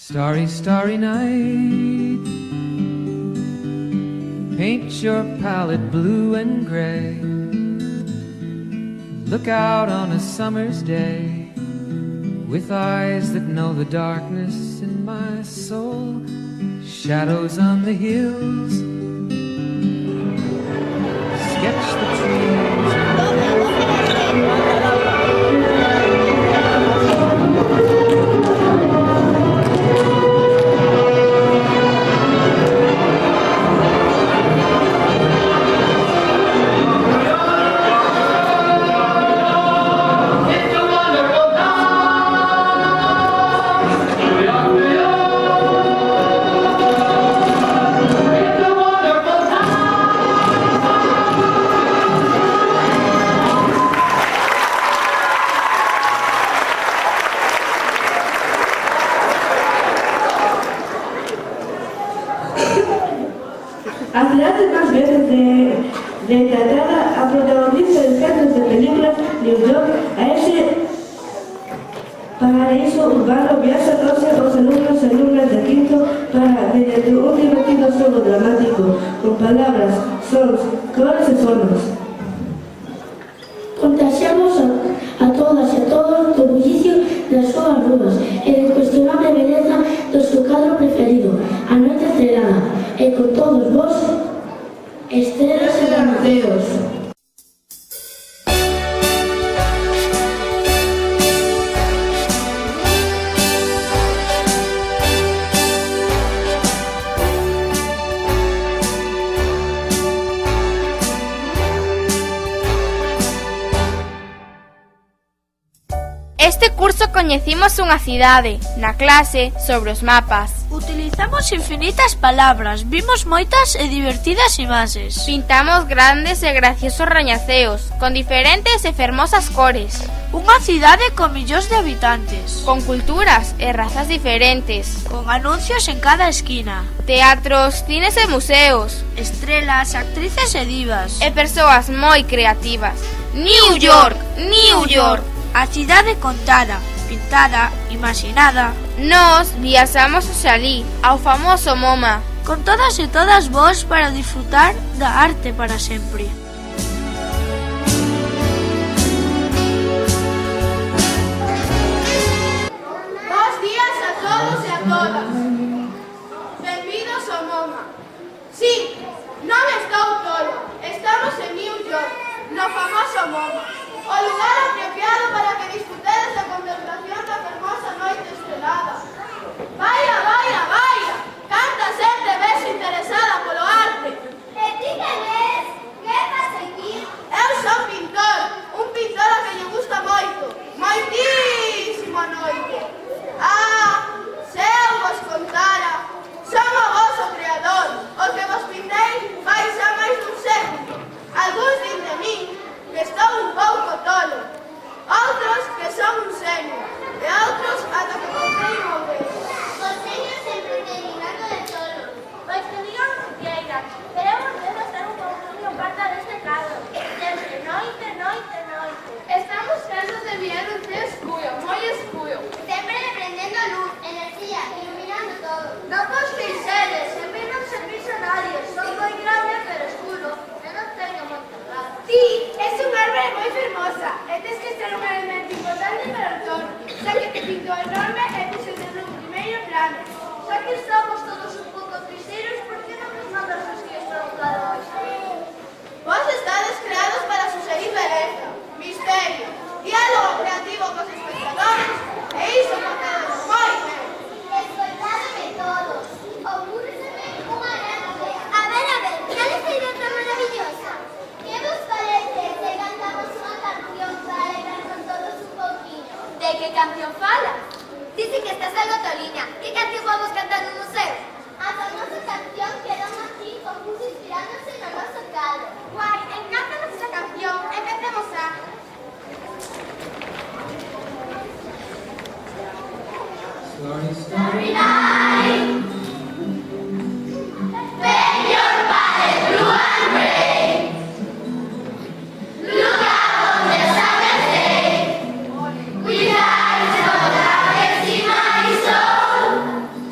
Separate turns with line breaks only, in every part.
Starry, starry night, paint your palette blue and gray. Look out on a summer's day with eyes that know the darkness in my soul. Shadows on the hills, sketch the trees and
Hace más veces retratada a protagonista de teatros de películas New York, a ese paraíso urbano viajan 11 alumnos y alumnas de quinto para, mediante un divertido juego dramático, con palabras, sons, colores y formas.
Contagiamos a todas e a todos do bullicio das súas rúas e da cuestionable beleza do seu cadro preferido, a noite estrelada, e con todos vos, estrelas e ganaceos.
Este curso coñecimos unha cidade, na clase, sobre os mapas.
Utilizamos infinitas palabras, vimos moitas e divertidas imaxes.
Pintamos grandes e graciosos rañaceos, con diferentes e fermosas cores.
Unha cidade con millóns de habitantes,
Con culturas e razas diferentes.
con anuncios en cada esquina,
Teatros, cines e museos.
estrelas, actrices e divas.
E persoas moi creativas. New York, New York.
A cidade contada, pintada, imaginada,
Nós viaxamos hoxe alí, ao famoso MoMA.
con todas e todas vos para disfrutar da arte para sempre.
Bos días a todos e a todas. Benvidos ao MoMA. Sí, non estou tolo. Estamos en New York, no famoso MoMA. O lugar apropiado para que disfrutedes da contemplación da fermosa noite estrelada. Vaya, vaya, vaya! Canta xente ves interesada polo arte.
E ti quen és? Que fas aquí?
Eu son pintor, un pintor a que lle gusta moito, moitísimo a noite. Ah, se eu vos contara, son o vosso creador, o que vos pintei vai xa máis dun século. Algúns din de min que estou un pouco tolo, outros que son un senio, e outros ata que comprei un obrero.
Os seños sempre terminando de tolo. Pois que digan o que queiran, pero eu volvendo a estar un pouquinho parta deste cadro. Sempre noite, noite, noite.
Estamos cansos de mirar un ceo escuro, moi escuro.
Sempre prendendo luz, enerxía, iluminando todo.
Non vos queixedes, en mí non servís a nadie, son moi grande pero escuro, e non teño moita cara. Ti, es un árbore moi fermosa, e tes que ser un elemento importante para o entorno, xa que te pinto enorme e puse en un primeiro plano. Xa que estamos todos un pouco triseiros, por que non nos mandas os que están cada hoxe? Vos estades creados para suxerir beleza, misterio, diálogo creativo cos espectadores, e iso non tedes moi ben.
Escoitádeme todos. Ocúrreseme unha gran idea. A ver, cal esta idea tan maravillosa? Que vos parece se cantamos unha canción para alegrar con todos un pouquinho?
De que canción falas?
Dice que estás algo toliña. Que canción vamos cantar no museo? A famosa canción que Don Martín compuso inspirándose no noso cadro.
Guai, encántanos esa canción. Empecemos a...
starry, starry
Night. Paint your palette blue and gray. Look out on the summer's day. With eyes so dark as in my soul.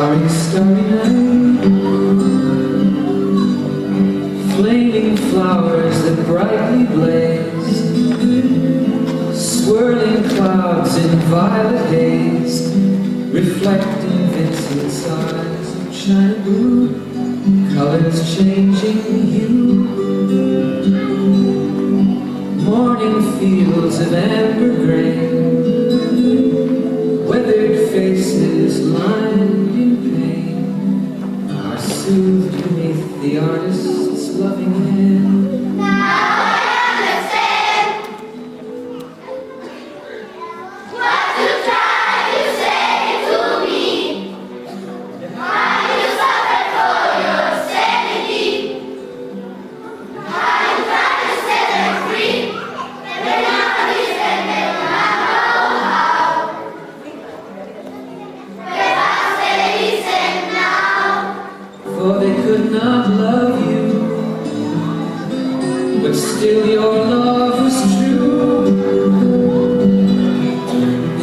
Starry, starry night, flaming flowers that brightly blaze, swirling clouds in violet haze, reflecting Vincent's eyes of china blue, colors changing hue. Morning fields of amber grain, weathered faces lined in pain, are soothed beneath the artist's loving hand. For they could not love you, but still your love was true.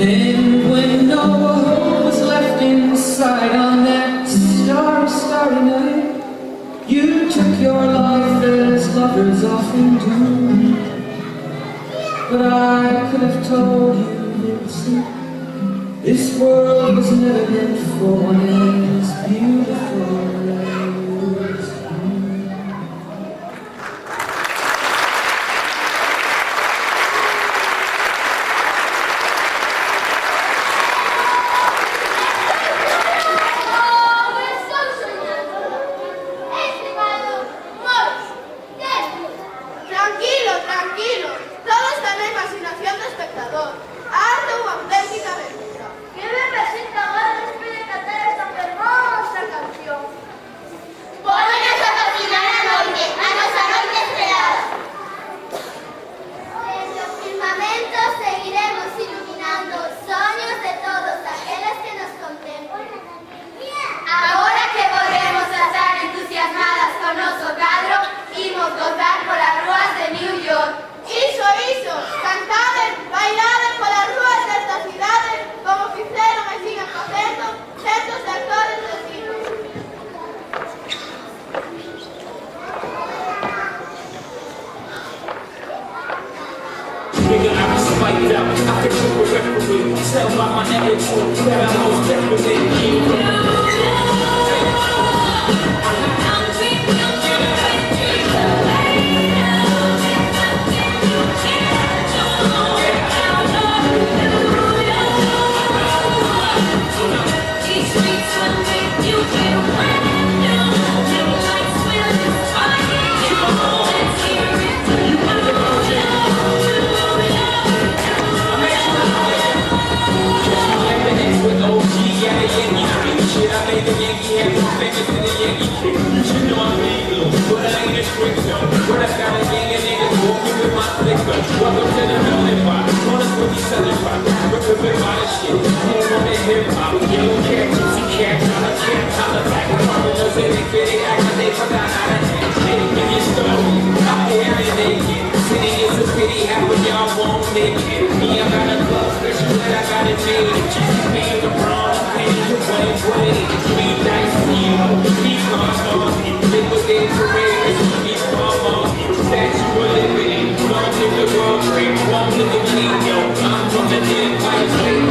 And when no hope was left inside on that starry, starry night, you took your life as lovers often do. But I could have told you, Vincent, this world was never meant for one as beautiful as you.
Tranquilo, tranquilo. Todo está en la imaginación del espectador. Arte o auténtica aventura. ¿Qué me presenta ahora después de cantar esta hermosa canción? Pónganos a cocinar a noite estrelada.
En los firmamentos seguiremos iluminando sueños de todos aquellos que nos contemplan.
Ahora que podremos estar entusiasmadas con nuestro cadro, imos gozar por las ruas de New York. Iso, cantaden, bailaden por las ruas desta cidade, como fixeron e siguen facendo centos de actores do cine.
Nigga, I can spike it out. I can trip a referee. Tell by my attitude that I'm most definitely welcome to the building pot. Wanna put each other pot. Ripping by the shit. Home on the hip hop. Yellow cat, gypsy cat, dollar cat, dollar back. Foreigners in it, fit it, act like they forgot how to act. They didn't give you story. Out here and naked. City is a pity, half of y'all won't make it. Me, I got a club special that I got it made. Jesus made the bronze, paid the way. Me nice people, me cars on me. Liquidate parade, me small on me. Statue of Liberty, long live the World Trade, long live the King, yo. I'm from the Empire State.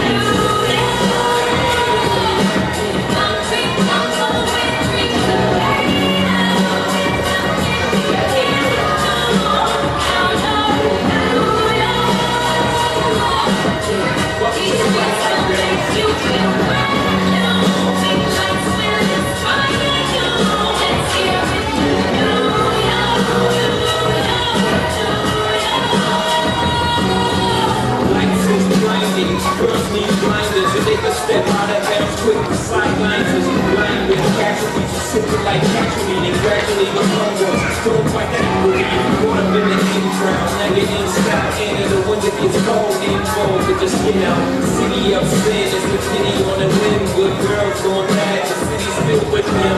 Girls need blinders, and they can step out of hell quick. Sidelines is blind with casualties, sipping like casualty, and gradually the homework. Don't fight that booty. Caught up in the in crowd, now you're in style, and the winter gets cold, in cold. just get out. City of sin, it's the city on a limb. Good girls going bad, the city's filled with them.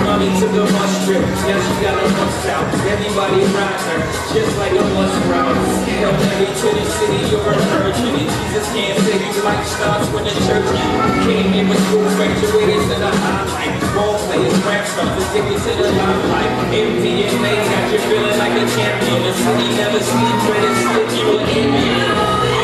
Mommy took a bus trip, now she got a bus out. Everybody around her, just like a bus route. Hail Mary to the city, you're a virgin. And Jesus can't save you, life starts when the church came in with school, graduated to the highlight. Ball players, rap stars, addicted to the limelight. MDMA got you feeling like a champion. The city never sleeps, but it's still you an Indian.